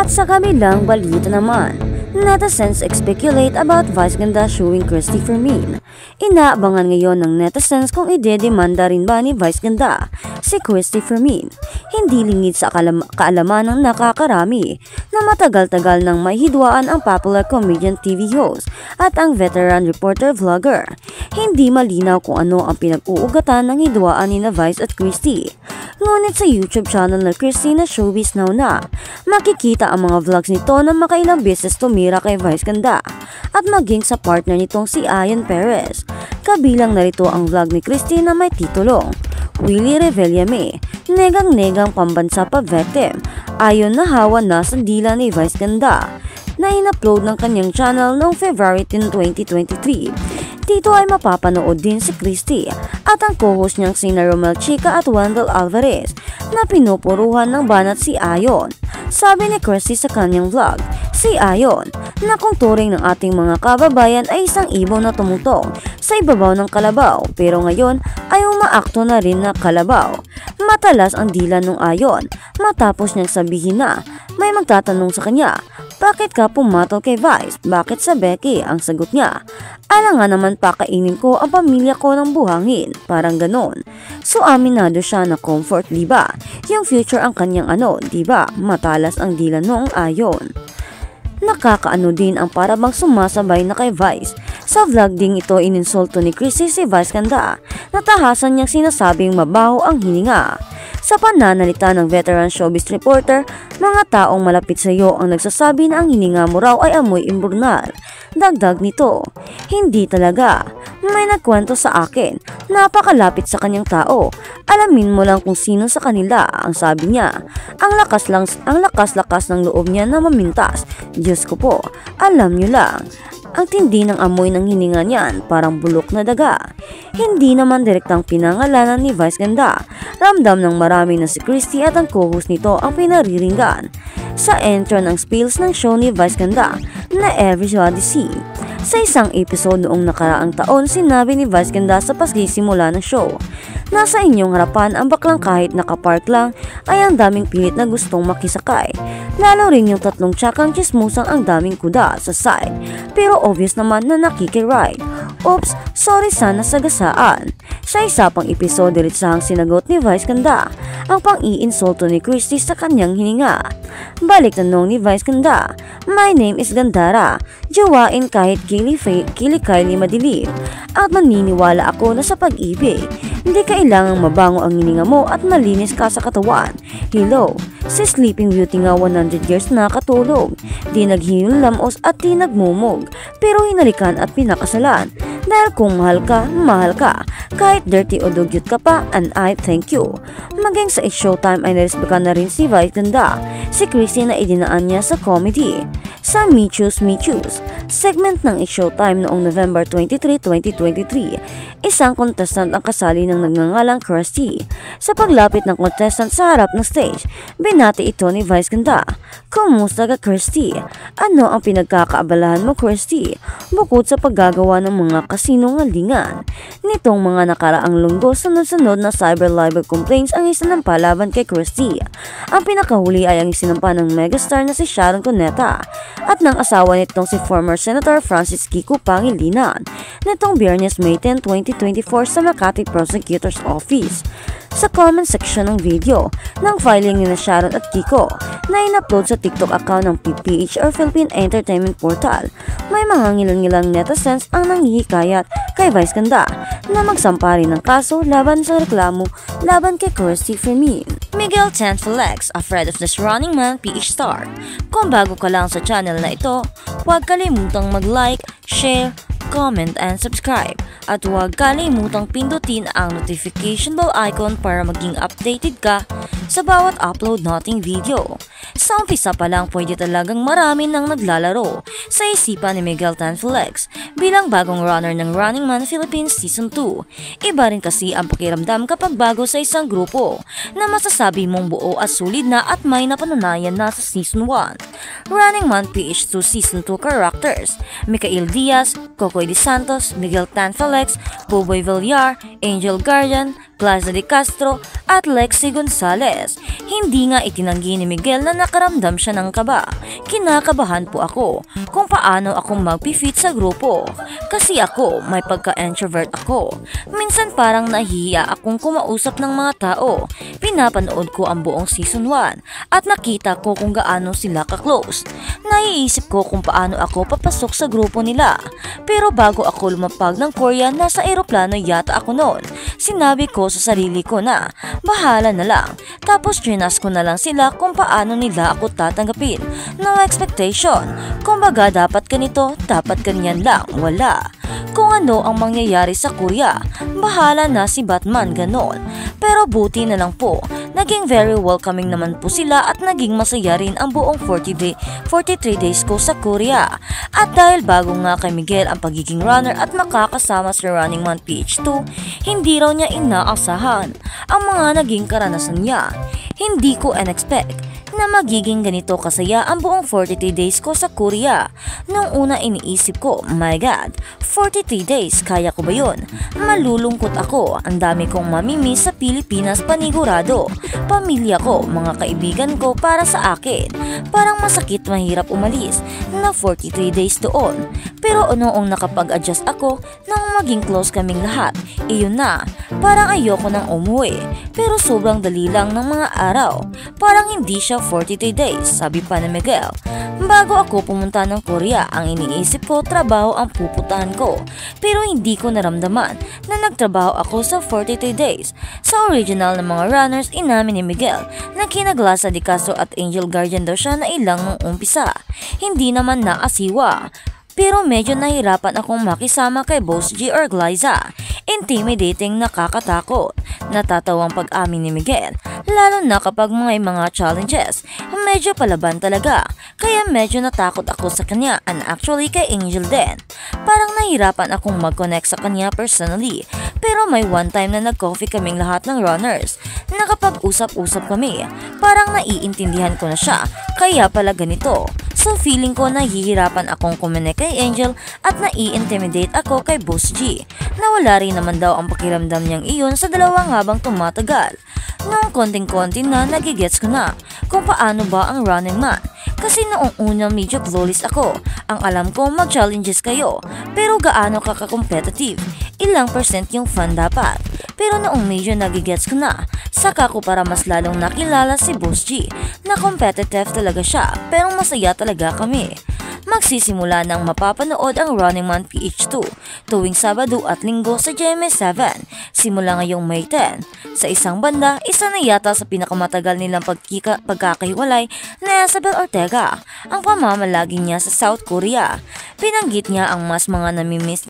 At sa kabilang balita naman, netizens speculate about Vice Ganda suing Christy Fermin. Inaabangan ngayon ng netizens kung idedemanda rin ba ni Vice Ganda si Christy Fermin. Hindi lingid sa kaalaman ng nakakarami na matagal-tagal nang may hidwaan ang popular comedian TV host at ang veteran reporter vlogger. Hindi malinaw kung ano ang pinag-uugatan ng hidwaan ni na Vice at Christy. Ngunit sa YouTube channel na Christy na Showbiz Now na, makikita ang mga vlogs nito na makailang beses tumira kay Vice Ganda at maging sa partner nitong si Ian Perez. Kabilang narito ang vlog ni Christy na may titulong Willie Revellame, negang-negang pambansa pa victim, ayon na hawa na sa dila ni Vice Ganda, na in-upload ng kanyang channel noong February 10, 2023. Dito ay mapapanood din si Christy at ang co-host niyang sina Romel Chica at Wendell Alvarez na pinupuruhan ng banat si Ayon. Sabi ni Christy sa kanyang vlog, si Ayon, na kung turing ng ating mga kababayan ay isang ibon na tumutong sa ibabaw ng kalabaw pero ngayon ay umaakto na rin na kalabaw. Matalas ang dila ng Ayon matapos niyang sabihin na may magtatanong sa kanya, bakit ka pumatol kay Vice? Bakit sa Becky? Ang sagot niya, alangan naman pakainin ko ang pamilya ko ng buhangin. Parang ganon. So aminado siya na comfort, diba? Yung future ang kanyang diba? Matalas ang dila noong Ayon. Nakakaano din ang para bang sumasabay na kay Vice. Sa vlog ding ito ininsulto ni Christy si Vice Ganda. Natahasan niyang sinasabing mabaho ang hininga. Sa pananalita ng veteran showbiz reporter, mga taong malapit sa iyo ang nagsasabi na ang hininga mo raw ay amoy imburnal. Dagdag nito, hindi talaga. May nagkwento sa akin, napakalapit sa kanyang tao. Alamin mo lang kung sino sa kanila, ang sabi niya. Ang lakas-lakas ng loob niya na mamintas. Diyos ko po, alam niyo lang. Ang tindi ng amoy ng hininga niyan, parang bulok na daga. Hindi naman direktang pinangalanan ni Vice Ganda. Ramdam ng marami na si Christy at ang co-host nito ang pinariringgan. Sa intro ng spills ng show ni Vice Ganda na Everybody See. Sa isang episode noong nakaraang taon, sinabi ni Vice Ganda sa pagsisimula ng show, nasa inyong harapan ang baklang kahit nakapark lang ay ang daming pilit na gustong makisakay. Lalo rin yung tatlong tsakang chismusang ang daming kuda sa side. Pero obvious naman na nakikiride. Oops, sorry sana sagasaan. Sa isa pang episode, diretsahang sinagot ni Vice Ganda ang pang-iinsulto ni Christy sa kanyang hininga. Balik tanong ni Vice Ganda, my name is Gandara. Jowain kahit kili-kylie madilim. At maniniwala ako na sa pag-ibig, hindi kailangang mabango ang hininga mo at malinis ka sa katawan. Hello, si Sleeping Beauty nga 100 years na katulog. Di naghihilamos at di nagmumog, pero hinalikan at pinakasalan. Dahil kung mahal ka, kahit dirty o dugyot ka pa, and I thank you. Maging sa It's Showtime ay narespekan na rin si Vice Ganda, si Christy na idinaan niya sa comedy. Sa Me Choose segment ng It's Showtime noong November 23, 2023, isang contestant ang kasali ng nagngangalang Christy. Sa paglapit ng contestant sa harap ng stage, binati ito ni Vice Ganda. Kumusta ka, Christy? Ano ang pinagkakaabalahan mo, Christy? Bukod sa paggagawa ng mga kasinungalingan. Nitong mga nakaraang linggo, sunod-sunod na cyber libel complaints ang isinampa laban kay Christy. Ang pinakahuli ay ang isinampa ng megastar na si Sharon Cuneta at ng asawa nitong si former Senator Francis Kiko Pangilinan nitong Biyernes, May 10, 2024 sa Makati Prosecutor's Office. Sa comment section ng video ng filing ni Sharon at Kiko na in-upload sa TikTok account ng PPH or Philippine Entertainment Portal, may mga ngilang-ngilang netizens ang nanghihikayat kay Vice Ganda na magsampa rin ng kaso laban sa reklamo laban kay Christy Fermin. Miguel Tanfelix, afraid of this Running Man PH star. Kung bago ka lang sa channel na ito, huwag kalimutang mag-like, share, comment, and subscribe. At huwag kalimutang pindutin ang notification bell icon para maging updated ka sa bawat upload nating video. Sa umpisa pa lang pwede talagang marami nang naglalaro sa isipan ni Miguel Tanfelix bilang bagong runner ng Running Man Philippines Season 2. Iba rin kasi ang pakiramdam kapag bago sa isang grupo na masasabi mong buo at solid na at may napananayan na sa Season 1. Running Man PH2 Season 2 characters: Micael Diaz, Cocoy De Santos, Miguel Tanfelix, Boboy Villar, Angel Guardian, Glaza de Castro at Lexi Gonzalez. Hindi nga itinanggi ni Miguel na nakaramdam siya ng kaba. Kinakabahan po ako kung paano ako mag-fit sa grupo. Kasi ako, may pagka-introvert ako. Minsan parang nahihiya akong kumausap ng mga tao. Pinapanood ko ang buong season 1 at nakita ko kung gaano sila ka-close. Naiisip ko kung paano ako papasok sa grupo nila. Pero bago ako lumapag ng Korea, nasa eroplano yata ako noon. Sinabi ko sa sarili ko na bahala na lang. Tapos trinas ko na lang sila kung paano nila ako tatanggapin. No expectation. Kumbaga dapat ganito, dapat ganyan lang. Wala. Kung ano ang mangyayari sa Korea, bahala na si Batman ganon. Pero buti na lang po, naging very welcoming naman po sila at naging masaya rin ang buong 43 days ko sa Korea. At dahil bago nga kay Miguel ang pagiging runner at makakasama sa Running Man PH2, hindi raw niya inaasahan ang mga naging karanasan niya. Hindi ko in-expect na magiging ganito kasaya ang buong 43 days ko sa Korea. Nung una iniisip ko, my God, 43 days, kaya ko ba yun? Malulungkot ako, ang dami kong mamimiss sa Pilipinas panigurado. Pamilya ko, mga kaibigan ko para sa akin. Parang masakit mahirap umalis na 43 days doon. Pero noong nakapag-adjust ako nang maging close kaming lahat, iyon na, parang ayoko nang umuwi. Pero sobrang dali lang ng mga araw, parang hindi siya 43 days, sabi pa ni Miguel. Bago ako pumunta ng Korea, ang iniisip ko trabaho ang pupuntahan ko. Pero hindi ko naramdaman na nagtrabaho ako sa 43 days. Sa original ng mga runners, inamin ni Miguel na kina Glaza de Castro at Angel Guardian daw siya na ilang nung umpisa. Hindi naman naasiwa. Pero medyo nahirapan akong makisama kay Boss G or Glyza. Intimidating, nakakatakot. Natatawang pag-amin ni Miguel, lalo na kapag may mga challenges. Medyo palaban talaga, kaya medyo natakot ako sa kanya and actually kay Angel din. Parang nahirapan akong mag-connect sa kanya personally. Pero may one time na nag-coffee kaming lahat ng runners. Nakapag-usap-usap kami, parang naiintindihan ko na siya, kaya pala ganito. So feeling ko nahihirapan akong kuminig kay Angel at nai-intimidate ako kay Boss G. Nawala rin naman daw ang pakiramdam niyang iyon sa dalawang habang tumatagal. Noong konting-konti na nagigets ko na kung paano ba ang Running Man. Kasi noong una medyo flawless ako. Ang alam ko mag-challenges kayo, pero gaano ka ka-competitive? Ilang percent yung fun dapat? Pero noong medyo nagigets ko na, saka ko para mas lalong nakilala si Boss G na competitive talaga siya, pero masaya talaga kami. Magsisimula nang mapapanood ang Running Man PH2 tuwing Sabado at Linggo sa GMA7 simula ngayong May 10. Sa isang banda, isa na yata sa pinakamatagal nilang pagkakahiwalay na Isabel Ortega ang pamamalagi niya sa South Korea. Pinanggit niya ang mas mga namimiss